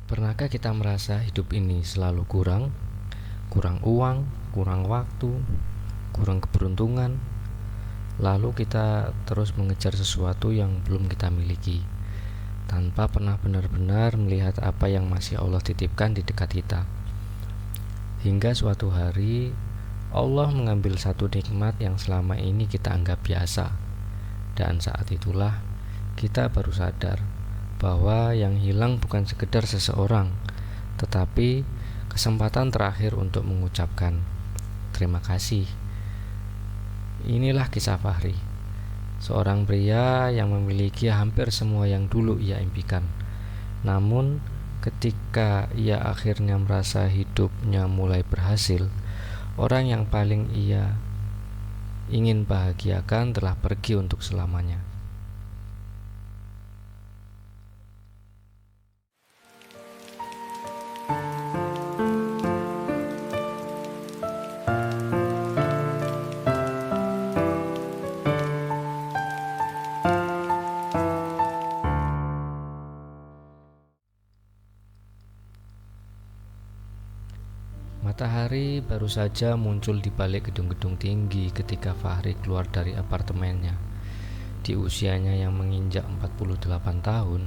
Pernahkah kita merasa hidup ini selalu kurang? Kurang uang, kurang waktu, kurang keberuntungan. Lalu kita terus mengejar sesuatu yang belum kita miliki, tanpa pernah benar-benar melihat apa yang masih Allah titipkan di dekat kita. Hingga suatu hari, Allah mengambil satu nikmat yang selama ini kita anggap biasa. Dan saat itulah kita baru sadar bahwa yang hilang bukan sekedar seseorang, tetapi kesempatan terakhir untuk mengucapkan terima kasih. Inilah kisah Fahri, seorang pria yang memiliki hampir semua yang dulu ia impikan. Namun, ketika ia akhirnya merasa hidupnya mulai berhasil, orang yang paling ia ingin bahagiakan telah pergi untuk selamanya. Matahari baru saja muncul di balik gedung-gedung tinggi ketika Fahri keluar dari apartemennya. Di usianya yang menginjak 48 tahun,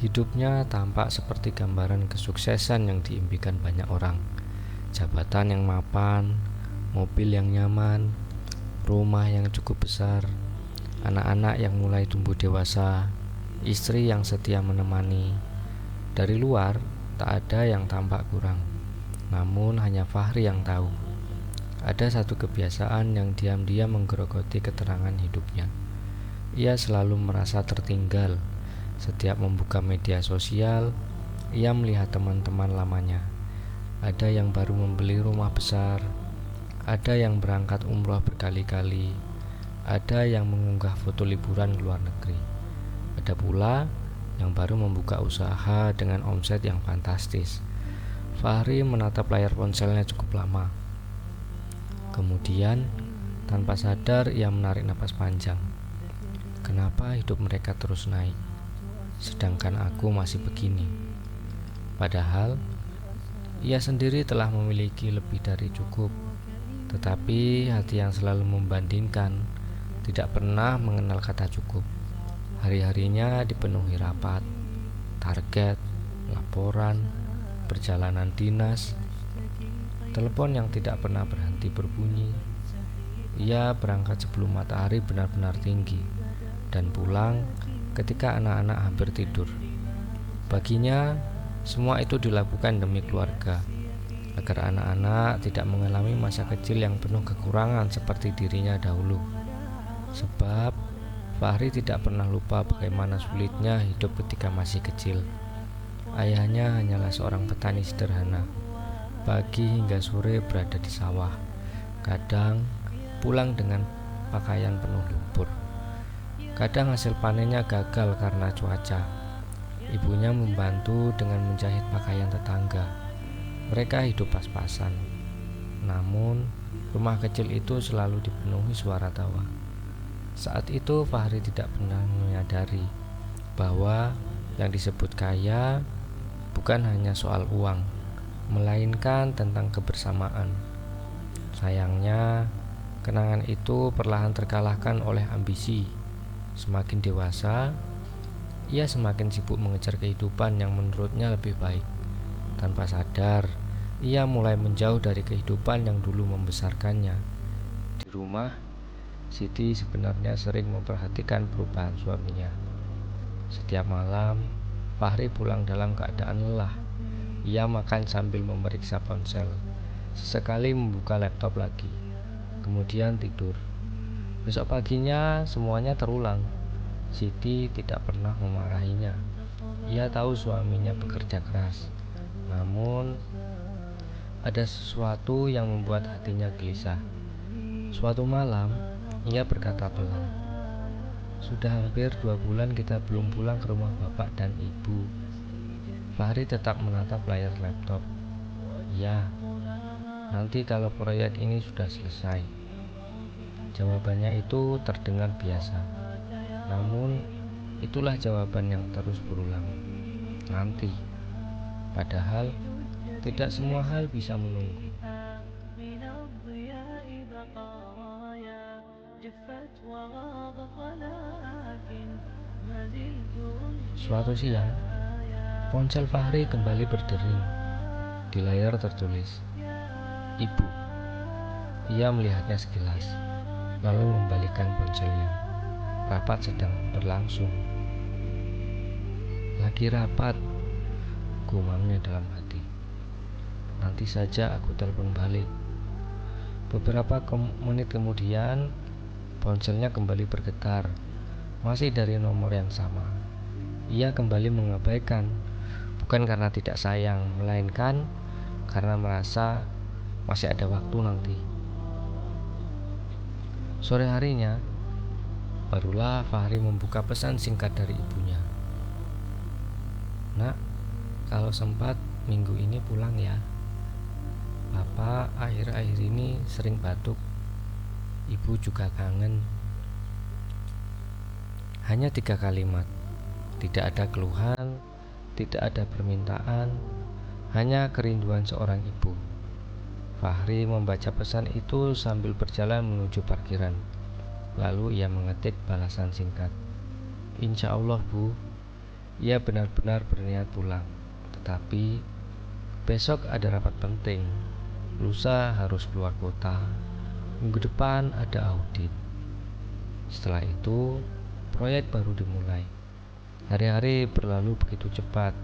hidupnya tampak seperti gambaran kesuksesan yang diimpikan banyak orang. Jabatan yang mapan, mobil yang nyaman, rumah yang cukup besar, anak-anak yang mulai tumbuh dewasa, istri yang setia menemani. Dari luar, tak ada yang tampak kurang. Namun hanya Fahri yang tahu, ada satu kebiasaan yang diam-diam menggerogoti keterangan hidupnya. Ia selalu merasa tertinggal. Setiap membuka media sosial, ia melihat teman-teman lamanya. Ada yang baru membeli rumah besar, ada yang berangkat umroh berkali-kali, ada yang mengunggah foto liburan ke luar negeri. Ada pula yang baru membuka usaha dengan omset yang fantastis. Fahri menatap layar ponselnya cukup lama. Kemudian, tanpa sadar ia menarik napas panjang. Kenapa hidup mereka terus naik, sedangkan aku masih begini? Padahal, ia sendiri telah memiliki lebih dari cukup. Tetapi hati yang selalu membandingkan tidak pernah mengenal kata cukup. Hari-harinya dipenuhi rapat, target, laporan, perjalanan dinas, telepon yang tidak pernah berhenti berbunyi. Ia berangkat sebelum matahari benar-benar tinggi dan pulang ketika anak-anak hampir tidur. Baginya, semua itu dilakukan demi keluarga, agar anak-anak tidak mengalami masa kecil yang penuh kekurangan seperti dirinya dahulu. Sebab Fahri tidak pernah lupa bagaimana sulitnya hidup ketika masih kecil. Ayahnya hanyalah seorang petani sederhana. Pagi hingga sore berada di sawah. Kadang pulang dengan pakaian penuh lumpur. Kadang hasil panennya gagal karena cuaca. Ibunya membantu dengan menjahit pakaian tetangga. Mereka hidup pas-pasan. Namun, rumah kecil itu selalu dipenuhi suara tawa. Saat itu Fahri tidak pernah menyadari bahwa yang disebut kaya bukan hanya soal uang, melainkan tentang kebersamaan. Sayangnya, kenangan itu perlahan terkalahkan oleh ambisi. Semakin dewasa, ia semakin sibuk mengejar kehidupan yang menurutnya lebih baik. Tanpa sadar, ia mulai menjauh dari kehidupan yang dulu membesarkannya. Di rumah, Siti sebenarnya sering memperhatikan perubahan suaminya. Setiap malam, Fahri pulang dalam keadaan lelah. Ia makan sambil memeriksa ponsel, sesekali membuka laptop lagi, kemudian tidur. Besok paginya semuanya terulang. Siti tidak pernah memarahinya. Ia tahu suaminya bekerja keras, namun ada sesuatu yang membuat hatinya gelisah. Suatu malam, ia berkata pelan, "Sudah hampir 2 bulan kita belum pulang ke rumah bapak dan ibu." Fahri tetap menatap layar laptop. "Ya, nanti kalau proyek ini sudah selesai." Jawabannya itu terdengar biasa. Namun, itulah jawaban yang terus berulang. Nanti. Padahal tidak semua hal bisa menunggu. Suatu siang, ponsel Fahri kembali berdering. Di layar tertulis, "Ibu." Ia melihatnya sekilas, lalu membalikkan ponselnya. Rapat sedang berlangsung. "Lagi rapat," gumamnya dalam hati. "Nanti saja aku telepon balik." Beberapa menit kemudian, ponselnya kembali bergetar. Masih dari nomor yang sama. Ia kembali mengabaikan, bukan karena tidak sayang, melainkan karena merasa masih ada waktu nanti. Sore harinya, barulah Fahri membuka pesan singkat dari ibunya. "Nak, kalau sempat minggu ini pulang ya. Papa akhir-akhir ini sering batuk. Ibu juga kangen." Hanya 3 kalimat. Tidak ada keluhan, tidak ada permintaan, hanya kerinduan seorang ibu. Fahri membaca pesan itu sambil berjalan menuju parkiran. Lalu ia mengetik balasan singkat. "Insya Allah, Bu. Ia benar-benar berniat pulang. Tetapi besok ada rapat penting. Lusa harus keluar kota. Minggu depan ada audit. Setelah itu, proyek baru dimulai." Hari-hari berlalu begitu cepat,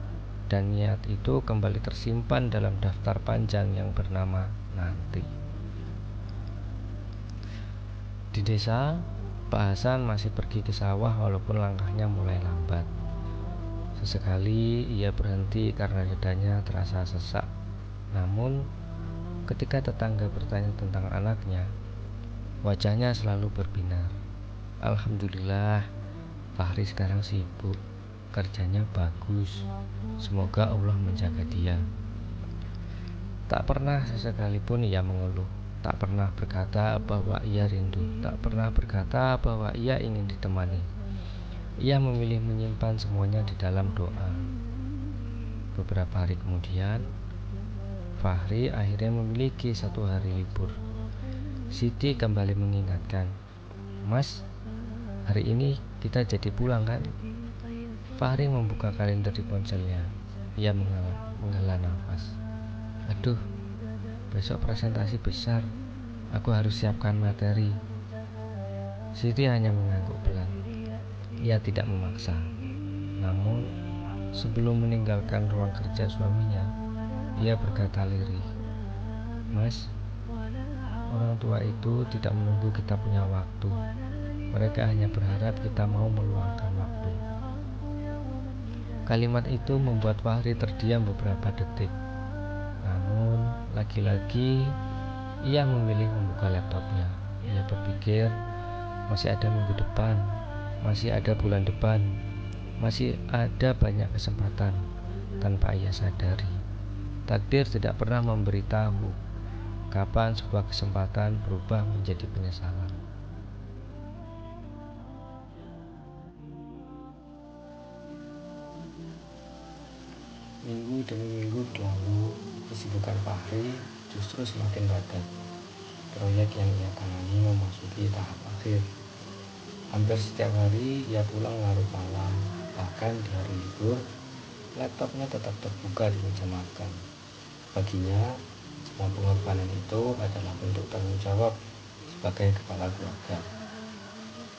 dan niat itu kembali tersimpan dalam daftar panjang yang bernama nanti. Di desa, Pak Hasan masih pergi ke sawah walaupun langkahnya mulai lambat. Sesekali ia berhenti karena dadanya terasa sesak. Namun, ketika tetangga bertanya tentang anaknya, wajahnya selalu berbinar. "Alhamdulillah, Fahri sekarang sibuk. Kerjanya bagus. Semoga Allah menjaga dia." Tak pernah sesekalipun ia mengeluh. Tak pernah berkata bahwa ia rindu. Tak pernah berkata bahwa ia ingin ditemani. Ia memilih menyimpan semuanya di dalam doa. Beberapa hari kemudian, Fahri akhirnya memiliki 1 hari libur. Siti kembali mengingatkan, "Mas, hari ini kita jadi pulang kan?" Fahri membuka kalender di ponselnya. Ia menghela nafas. "Aduh, besok presentasi besar. Aku harus siapkan materi." Siti hanya mengangguk pelan. Ia tidak memaksa. Namun, sebelum meninggalkan ruang kerja suaminya, ia berkata lirih, "Mas, orang tua itu tidak menunggu kita punya waktu. Mereka hanya berharap kita mau meluangkan waktu." Kalimat itu membuat Fahri terdiam beberapa detik. Namun, lagi-lagi ia memilih membuka laptopnya. Ia berpikir, masih ada minggu depan, masih ada bulan depan, masih ada banyak kesempatan. Tanpa ia sadari, takdir tidak pernah memberitahu kapan sebuah kesempatan berubah menjadi penyesalan. Minggu demi minggu berlalu, kesibukan Fahri justru semakin padat. Proyek yang ia tangani memasuki tahap akhir. Hampir setiap hari ia pulang larut malam. Bahkan di hari libur, laptopnya tetap terbuka di meja makan. Baginya, semua pengorbanan itu adalah bentuk tanggung jawab sebagai kepala keluarga.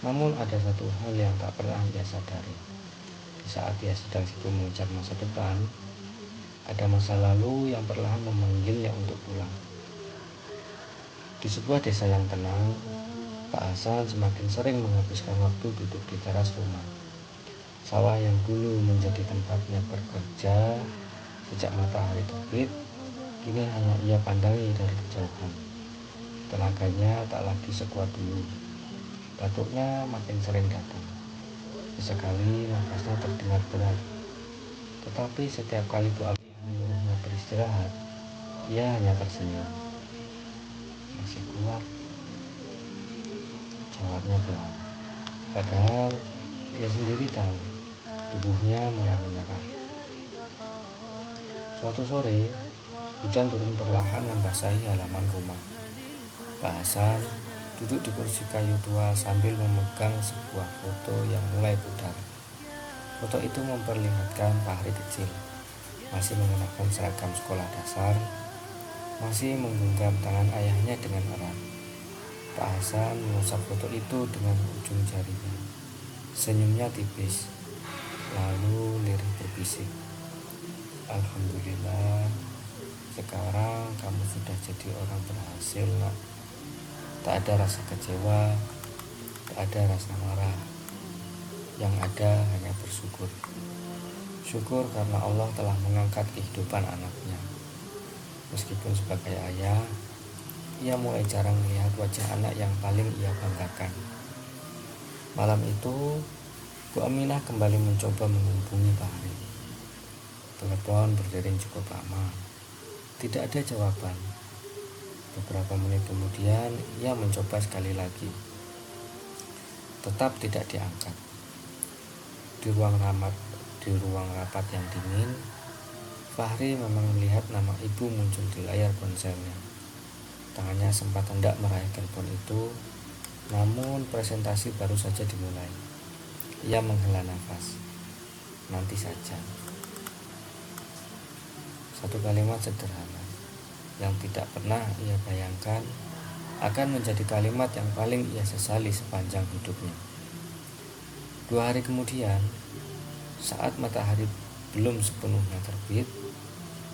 Namun ada satu hal yang tak pernah ia sadari. Di saat ia sedang sibuk mengejar masa depan, ada masa lalu yang perlahan memanggilnya untuk pulang. Di sebuah desa yang tenang, Pak Hasan semakin sering menghabiskan waktu duduk di teras rumah. Sawah yang dulu menjadi tempatnya bekerja sejak matahari terbit, kini hanya ia pandangi dari kejauhan. Tenaganya tak lagi sekuat dulu. Batuknya makin sering datang. Sesekali nafasnya terdengar berat. Tetapi setiap kali Bu Abi menyuruhnya beristirahat, ia hanya tersenyum. "Masih kuat," jawabnya pelan. Padahal ia sendiri tahu tubuhnya mulai menyerah. Suatu sore, hujan turun perlahan membasahi halaman rumah. Pak Hasan duduk di kursi kayu tua sambil memegang sebuah foto yang mulai pudar. Foto itu memperlihatkan Fahri kecil, masih mengenakan seragam sekolah dasar, masih menggenggam tangan ayahnya dengan erat. Pak Hasan mengusap foto itu dengan ujung jarinya. Senyumnya tipis, lalu lirih berbisik, "Alhamdulillah, sekarang kamu sudah jadi orang berhasil, nak." Tak ada rasa kecewa, tak ada rasa marah. Yang ada hanya bersyukur. Syukur karena Allah telah mengangkat kehidupan anaknya. Meskipun sebagai ayah, ia mulai jarang melihat wajah anak yang paling ia banggakan. Malam itu, Bu Aminah kembali mencoba menghubungi Fahri. Telepon berdering cukup lama. Tidak ada jawaban. Beberapa menit kemudian, ia mencoba sekali lagi. Tetap tidak diangkat. Di ruang rapat yang dingin, Fahri memang melihat nama ibu muncul di layar ponselnya. Tangannya sempat hendak meraih telepon itu, namun presentasi baru saja dimulai. Ia menghela nafas. Nanti saja. Satu kalimat sederhana yang tidak pernah ia bayangkan akan menjadi kalimat yang paling ia sesali sepanjang hidupnya. 2 hari kemudian, saat matahari belum sepenuhnya terbit,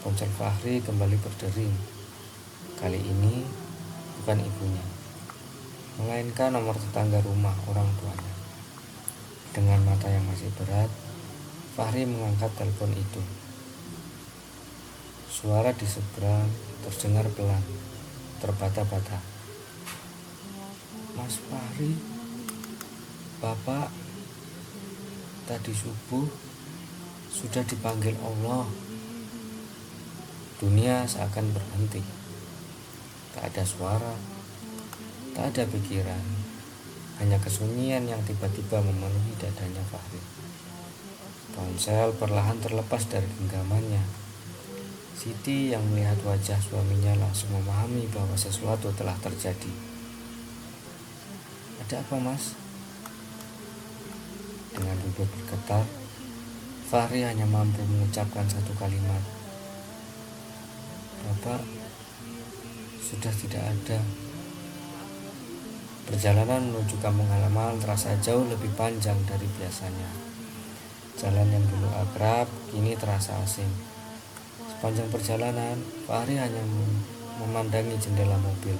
ponsel Fahri kembali berdering. Kali ini bukan ibunya, melainkan nomor tetangga rumah orang tuanya. Dengan mata yang masih berat, Fahri mengangkat telepon itu. Suara di seberang terdengar pelan, terbata-bata. "Mas Fahri, Bapak tadi subuh sudah dipanggil Allah." Dunia seakan berhenti. Tak ada suara, tak ada pikiran, hanya kesunyian yang tiba-tiba memenuhi dadanya Fahri. Ponsel perlahan terlepas dari genggamannya. Siti yang melihat wajah suaminya langsung memahami bahwa sesuatu telah terjadi. "Ada apa, Mas?" Dengan bibir bergetar, Fahri hanya mampu mengucapkan satu kalimat. "Bapak sudah tidak ada." Perjalanan menuju kampung halaman terasa jauh lebih panjang dari biasanya. Jalan yang dulu akrab kini terasa asing. Sepanjang perjalanan, Fahri hanya memandangi jendela mobil.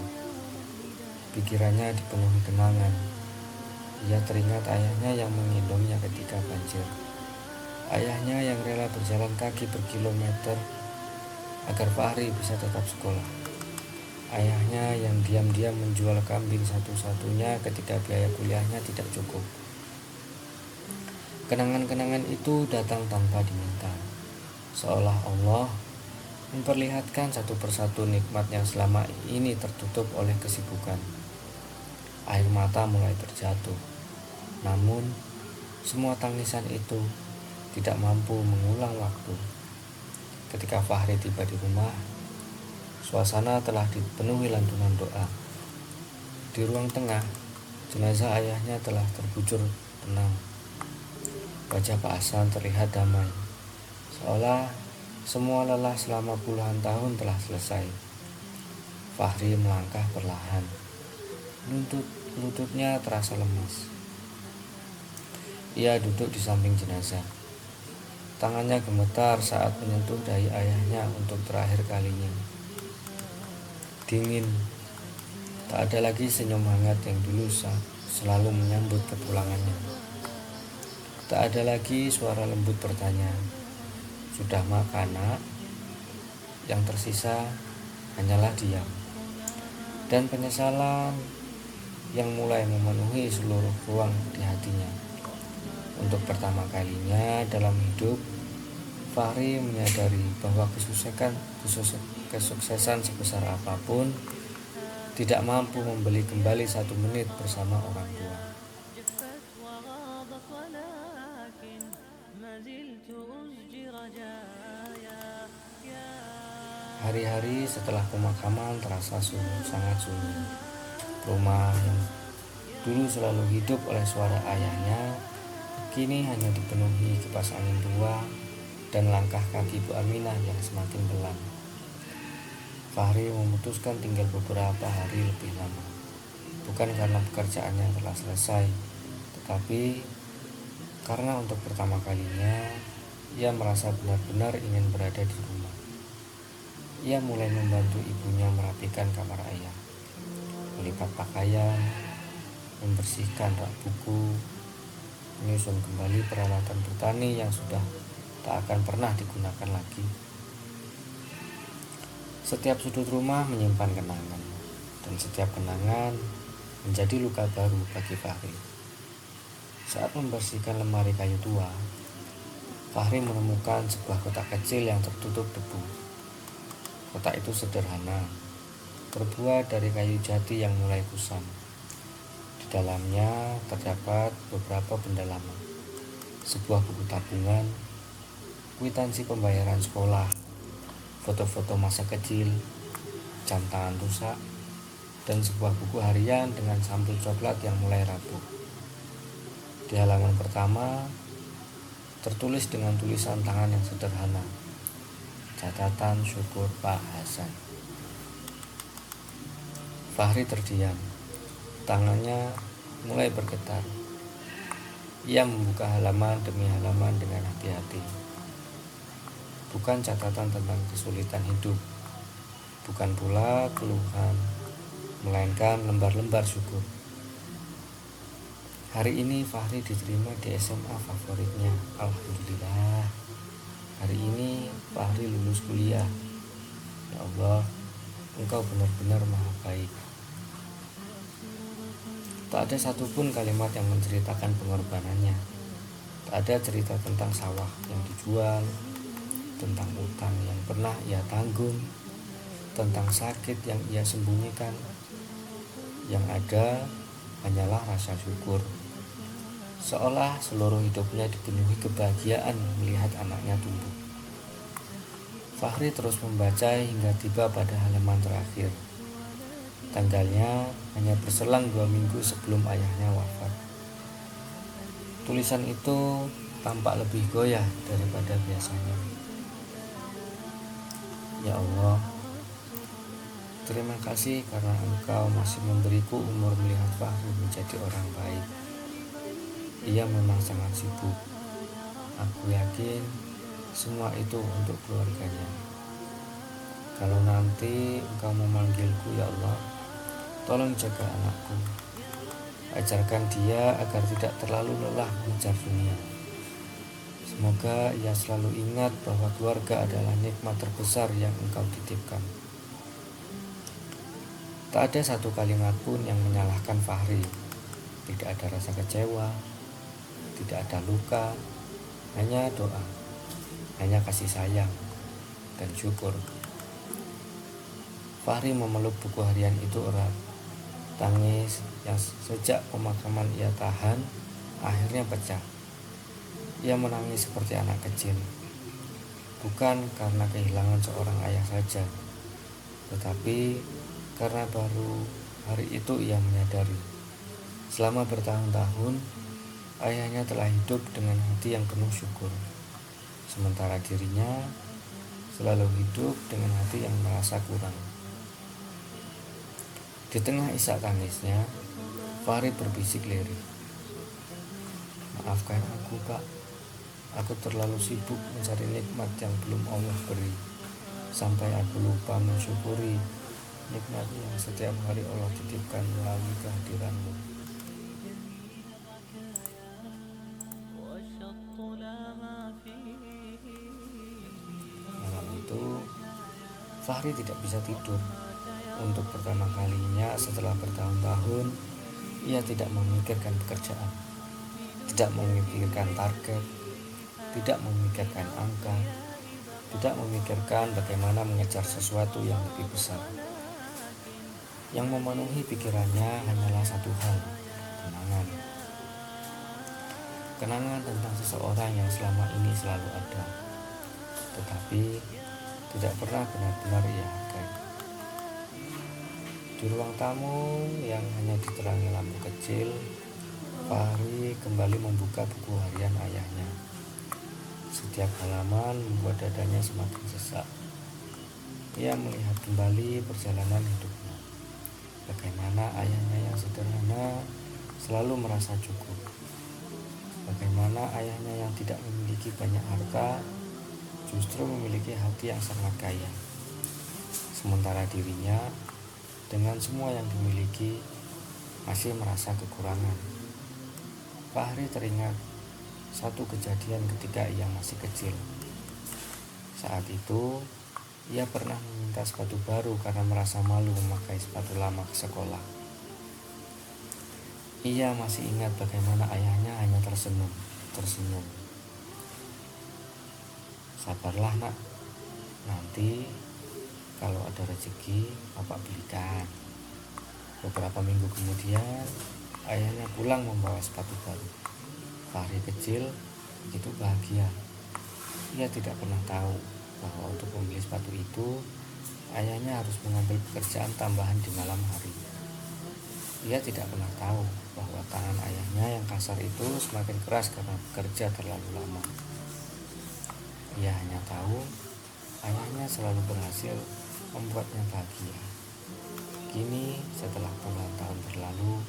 Pikirannya dipenuhi kenangan. Ia teringat ayahnya yang menggendongnya ketika banjir. Ayahnya yang rela berjalan kaki berkilometer agar Fahri bisa tetap sekolah. Ayahnya yang diam-diam menjual kambing satu-satunya ketika biaya kuliahnya tidak cukup. Kenangan-kenangan itu datang tanpa diminta, seolah Allah memperlihatkan satu persatu nikmat yang selama ini tertutup oleh kesibukan. Air mata mulai terjatuh, namun semua tangisan itu tidak mampu mengulang waktu. Ketika Fahri tiba di rumah, suasana telah dipenuhi lantunan doa. Di ruang tengah, jenazah ayahnya telah terbujur tenang. Wajah Pak Hasan terlihat damai, seolah semua lelah selama puluhan tahun telah selesai. Fahri melangkah perlahan. Lututnya terasa lemas. Ia duduk di samping jenazah. Tangannya gemetar saat menyentuh dahi ayahnya untuk terakhir kalinya. Dingin. Tak ada lagi senyum hangat yang dulu selalu menyambut kepulangannya. Tak ada lagi suara lembut bertanya, "Sudah makan, Nak?" Yang tersisa hanyalah diam dan penyesalan yang mulai memenuhi seluruh ruang di hatinya. Untuk pertama kalinya dalam hidup, Fahri menyadari bahwa kesuksesan sebesar apapun tidak mampu membeli kembali 1 menit bersama orang tua. Hari-hari setelah pemakaman terasa sangat sunyi. Rumah yang dulu selalu hidup oleh suara ayahnya kini hanya dipenuhi kipas angin tua dan langkah kaki Bu Aminah yang semakin pelan. Fahri memutuskan tinggal beberapa hari lebih lama, bukan karena pekerjaannya telah selesai, tetapi karena untuk pertama kalinya ia merasa benar-benar ingin berada di rumah. Ia mulai membantu ibunya merapikan kamar ayah, melipat pakaian, membersihkan rak buku, menyusun kembali peralatan bertani yang sudah tak akan pernah digunakan lagi. Setiap sudut rumah menyimpan kenangan, dan setiap kenangan menjadi luka baru bagi Fahri. Saat membersihkan lemari kayu tua, Fahri menemukan sebuah kotak kecil yang tertutup debu. Kotak itu sederhana, terbuat dari kayu jati yang mulai kusam. Di dalamnya terdapat beberapa benda lama, sebuah buku tabungan, kwitansi pembayaran sekolah, foto-foto masa kecil, jam tangan rusak, dan sebuah buku harian dengan sampul coklat yang mulai rapuh. Di halaman pertama tertulis dengan tulisan tangan yang sederhana, catatan syukur Pak Hasan. Fahri terdiam, tangannya mulai bergetar. Ia membuka halaman demi halaman dengan hati-hati. Bukan catatan tentang kesulitan hidup, bukan pula keluhan, melainkan lembar-lembar syukur. Hari ini Fahri diterima di SMA favoritnya. Alhamdulillah. Hari ini Fahri lulus kuliah. Ya Allah, Engkau benar-benar maha baik. Tak ada satupun kalimat yang menceritakan pengorbanannya. Tak ada cerita tentang sawah yang dijual, tentang utang yang pernah ia tanggung, tentang sakit yang ia sembunyikan. Yang ada hanyalah rasa syukur, seolah seluruh hidupnya dipenuhi kebahagiaan melihat anaknya tumbuh. Fahri terus membaca hingga tiba pada halaman terakhir. Tanggalnya hanya berselang 2 minggu sebelum ayahnya wafat. Tulisan itu tampak lebih goyah daripada biasanya. Ya Allah, terima kasih karena Engkau masih memberiku umur melihat Fahri menjadi orang baik. Ia memang sangat sibuk. Aku yakin semua itu untuk keluarganya. Kalau nanti Engkau memanggilku, ya Allah, tolong jaga anakku. Ajarkan dia agar tidak terlalu lelah mengejar dunia. Semoga ia selalu ingat bahwa keluarga adalah nikmat terbesar yang Engkau titipkan. Tak ada satu kalimat pun yang menyalahkan Fahri. Tidak ada rasa kecewa, tidak ada luka, hanya doa, hanya kasih sayang dan syukur. Fahri memeluk buku harian itu erat. Tangis yang sejak pemakaman ia tahan akhirnya pecah. Ia menangis seperti anak kecil, bukan karena kehilangan seorang ayah saja, tetapi karena baru hari itu ia menyadari selama bertahun-tahun ayahnya telah hidup dengan hati yang penuh syukur, sementara dirinya selalu hidup dengan hati yang merasa kurang. Di tengah isak tangisnya, Fahri berbisik lirih, "Maafkan aku, Pak. Aku terlalu sibuk mencari nikmat yang belum Allah beri, sampai aku lupa mensyukuri nikmat yang setiap hari Allah titipkan melalui kehadiranmu." Malam itu, Fahri tidak bisa tidur. Untuk pertama kalinya setelah bertahun-tahun, ia tidak memikirkan pekerjaan, tidak memikirkan target, tidak memikirkan angka, tidak memikirkan bagaimana mengejar sesuatu yang lebih besar. Yang memenuhi pikirannya hanyalah satu hal, kenangan. Kenangan tentang seseorang yang selama ini selalu ada, tetapi tidak pernah benar-benar ia hargai. Di ruang tamu yang hanya diterangi lampu kecil, Fahri kembali membuka buku harian ayahnya. Setiap halaman membuat dadanya semakin sesak. Ia melihat kembali perjalanan hidupnya. Bagaimana ayahnya yang sederhana selalu merasa cukup. Bagaimana ayahnya yang tidak memiliki banyak harta justru memiliki hati yang sangat kaya. Sementara dirinya dengan semua yang dimiliki masih merasa kekurangan. Fahri teringat satu kejadian ketika ia masih kecil. Saat itu, ia pernah meminta sepatu baru karena merasa malu memakai sepatu lama ke sekolah. Ia masih ingat bagaimana ayahnya hanya tersenyum. Sabarlah nak, nanti kalau ada rezeki bapak belikan. Beberapa minggu kemudian, ayahnya pulang membawa sepatu baru. Fahri kecil begitu bahagia. Ia tidak pernah tahu bahwa untuk membeli sepatu itu, ayahnya harus mengambil pekerjaan tambahan di malam hari. Ia tidak pernah tahu bahwa tangan ayahnya yang kasar itu semakin keras karena bekerja terlalu lama. Ia hanya tahu ayahnya selalu berhasil membuatnya bahagia. Kini setelah puluhan tahun berlalu,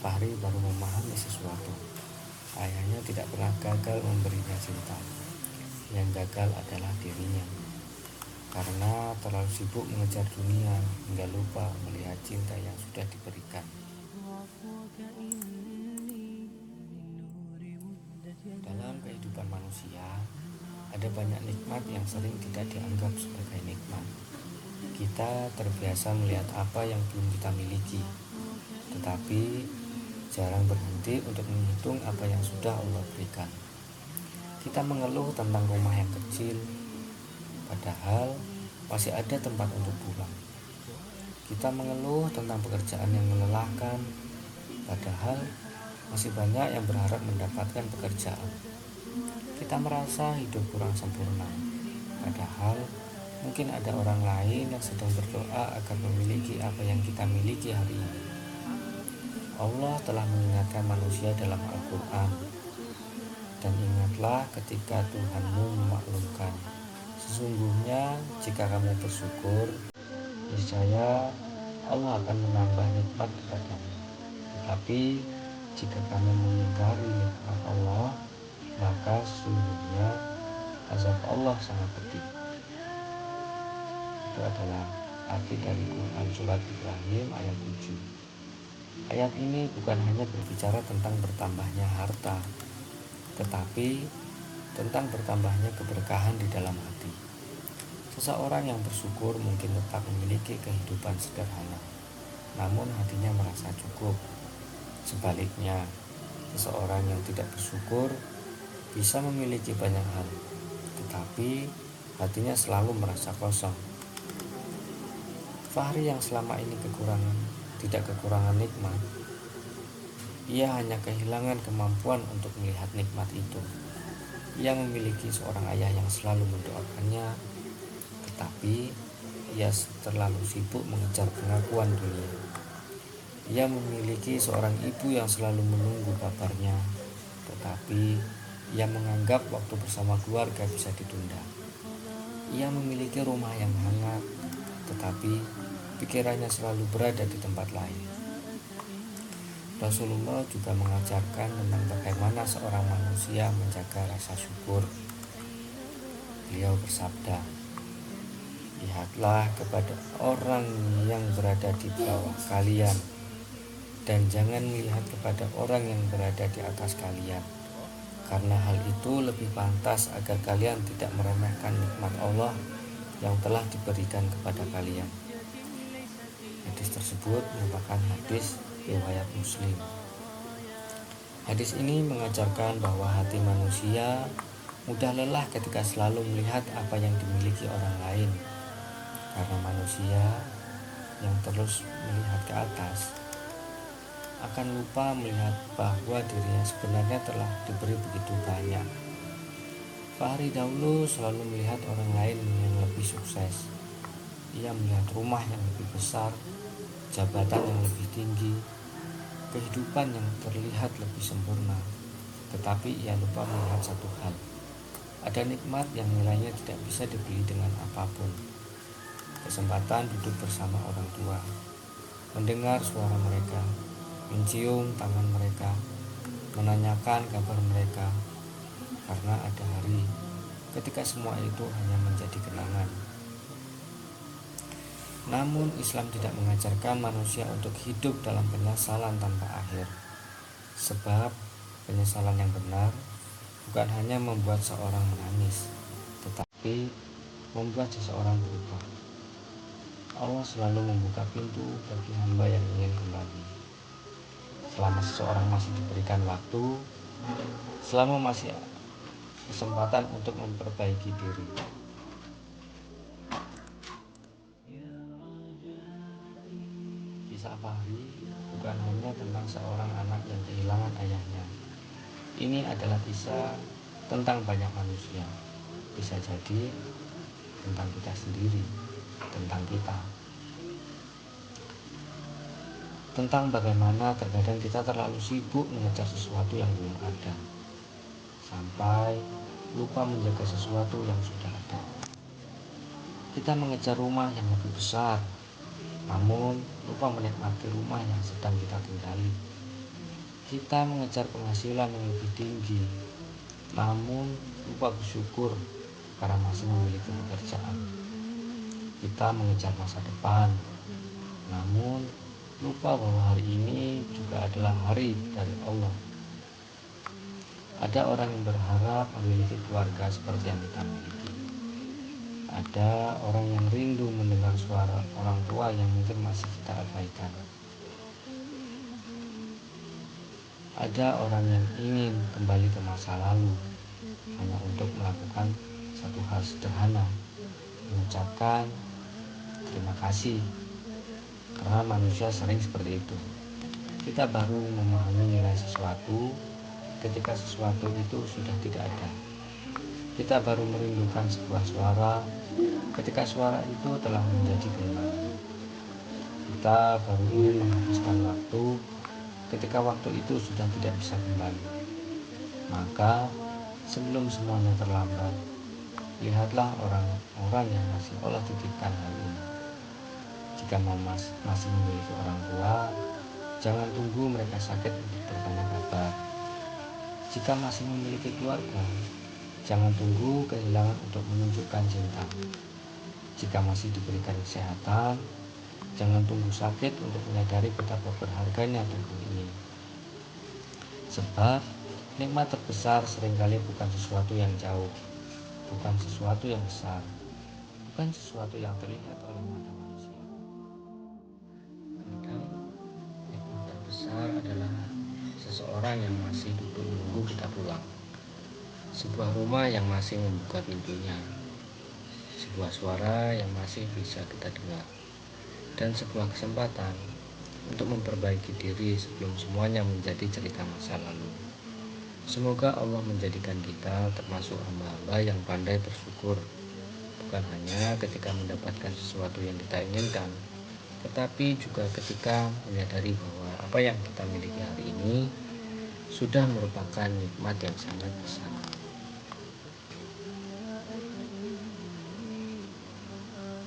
Fahri baru memahami sesuatu. Ayahnya tidak pernah gagal memberinya cinta. Yang gagal adalah dirinya. Karena terlalu sibuk mengejar dunia hingga lupa melihat cinta yang sudah diberikan. Dalam kehidupan manusia, ada banyak nikmat yang sering tidak dianggap sebagai nikmat. Kita terbiasa melihat apa yang belum kita miliki, tetapi jarang berhenti untuk menghitung apa yang sudah Allah berikan. Kita mengeluh tentang rumah yang kecil, padahal masih ada tempat untuk pulang. Kita mengeluh tentang pekerjaan yang melelahkan, padahal masih banyak yang berharap mendapatkan pekerjaan. Kita merasa hidup kurang sempurna, padahal mungkin ada orang lain yang sedang berdoa agar memiliki apa yang kita miliki hari ini. Allah telah mengingatkan manusia dalam Al-Quran. Dan ingatlah ketika Tuhanmu memaklumkan, sesungguhnya jika kamu bersyukur, niscaya Allah akan menambah nikmat kepadamu. Tetapi jika kamu mengingkari nikmat Allah, maka sesungguhnya azab Allah sangat pedih. Itu adalah arti dari Quran Surat Ibrahim ayat 7. Ayat ini bukan hanya berbicara tentang bertambahnya harta, tetapi tentang bertambahnya keberkahan di dalam hati. Seseorang yang bersyukur mungkin tetap memiliki kehidupan sederhana, namun hatinya merasa cukup. Sebaliknya, seseorang yang tidak bersyukur bisa memiliki banyak hal, tetapi hatinya selalu merasa kosong. Fahri yang selama ini tidak kekurangan nikmat, ia hanya kehilangan kemampuan untuk melihat nikmat itu. Ia memiliki seorang ayah yang selalu mendoakannya, tetapi ia terlalu sibuk mengejar pengakuan dunia. Ia memiliki seorang ibu yang selalu menunggu kabarnya, tetapi ia menganggap waktu bersama keluarga bisa ditunda. Ia memiliki rumah yang hangat, tetapi pikirannya selalu berada di tempat lain. Rasulullah juga mengajarkan tentang bagaimana seorang manusia menjaga rasa syukur. Beliau bersabda, "Lihatlah kepada orang yang berada di bawah kalian, dan jangan melihat kepada orang yang berada di atas kalian, karena hal itu lebih pantas agar kalian tidak meremehkan nikmat Allah yang telah diberikan kepada kalian." Hadis tersebut merupakan hadis riwayat Muslim. Hadis ini mengajarkan bahwa hati manusia mudah lelah ketika selalu melihat apa yang dimiliki orang lain, karena manusia yang terus melihat ke atas akan lupa melihat bahwa dirinya sebenarnya telah diberi begitu banyak. Fahri dahulu selalu melihat orang lain yang lebih sukses. Ia melihat rumah yang lebih besar, jabatan yang lebih tinggi, kehidupan yang terlihat lebih sempurna. Tetapi ia lupa melihat satu hal. Ada nikmat yang nilainya tidak bisa dibeli dengan apapun. Kesempatan duduk bersama orang tua, mendengar suara mereka, mencium tangan mereka, menanyakan kabar mereka, karena ada hari ketika semua itu hanya menjadi kenangan. Namun Islam tidak mengajarkan manusia untuk hidup dalam penyesalan tanpa akhir. Sebab penyesalan yang benar bukan hanya membuat seorang menangis, tetapi membuat seseorang berubah. Allah selalu membuka pintu bagi hamba yang ingin kembali. Selama seseorang masih diberikan waktu, selama masih kesempatan untuk memperbaiki diri. Kisah Fahri bukan hanya tentang seorang anak yang kehilangan ayahnya. Ini adalah kisah tentang banyak manusia. Bisa jadi tentang kita sendiri, tentang kita. Tentang bagaimana terkadang kita terlalu sibuk mengejar sesuatu yang belum ada, sampai lupa menjaga sesuatu yang sudah ada. Kita mengejar rumah yang lebih besar, namun lupa menikmati rumah yang sedang kita tinggali. Kita mengejar penghasilan yang lebih tinggi, namun lupa bersyukur karena masih memiliki pekerjaan. Kita mengejar masa depan, namun lupa bahwa hari ini juga adalah hari dari Allah. Ada orang yang berharap memiliki keluarga seperti yang kita miliki. Ada orang yang rindu mendengar suara orang tua yang mungkin masih kita abaikan. Ada orang yang ingin kembali ke masa lalu hanya untuk melakukan satu hal sederhana, mengucapkan terima kasih. Karena manusia sering seperti itu. Kita baru memahami nilai sesuatu ketika sesuatu itu sudah tidak ada. Kita baru merindukan sebuah suara ketika suara itu telah menjadi kehilangan. Kita baru ingin menghabiskan waktu ketika waktu itu sudah tidak bisa kembali. Maka sebelum semuanya terlambat, lihatlah orang-orang yang masih Allah titipkan hari ini. Jika masih memiliki orang tua, jangan tunggu mereka sakit untuk bertanya kabar. Jika masih memiliki keluarga, jangan tunggu kehilangan untuk menunjukkan cinta. Jika masih diberikan kesehatan, jangan tunggu sakit untuk menyadari betapa berharganya tubuh ini. Sebab nikmat terbesar seringkali bukan sesuatu yang jauh, bukan sesuatu yang besar, bukan sesuatu yang terlihat oleh mata manusia. Kadang nikmat terbesar adalah seseorang yang masih duduk menunggu kita pulang, sebuah rumah yang masih membuka pintunya, sebuah suara yang masih bisa kita dengar, dan sebuah kesempatan untuk memperbaiki diri sebelum semuanya menjadi cerita masa lalu. Semoga Allah menjadikan kita termasuk hamba-hamba yang pandai bersyukur, bukan hanya ketika mendapatkan sesuatu yang kita inginkan, tetapi juga ketika menyadari bahwa apa yang kita miliki hari ini sudah merupakan nikmat yang sangat besar.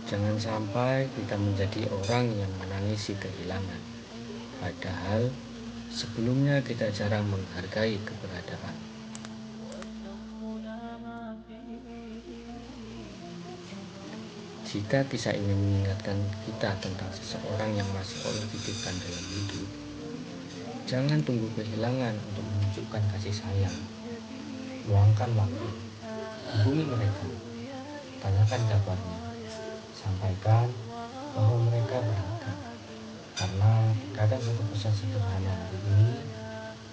Jangan sampai kita menjadi orang yang menangisi kehilangan, padahal sebelumnya kita jarang menghargai keberadaan. Jika kisah ini mengingatkan kita tentang seseorang yang masih Allah titipkan dalam hidup, jangan tunggu kehilangan untuk menunjukkan kasih sayang. Luangkan waktu, hubungi mereka, tanyakan kabarnya, sampaikan bahwa mereka berharga. Karena terkadang satu pesan sederhana hari ini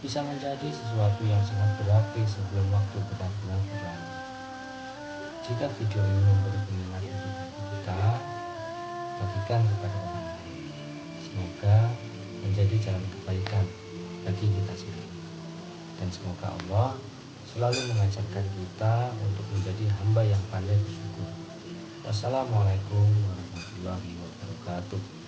bisa menjadi sesuatu yang sangat berarti sebelum waktu benar-benar berlalu. Jika video ini memberi pengingat untuk kita, bagikan kepada orang lain. Semoga menjadi jalan kebaikan bagi kita semua. Dan semoga Allah selalu mengajarkan kita untuk menjadi hamba yang pandai bersyukur. Wassalamualaikum warahmatullahi wabarakatuh.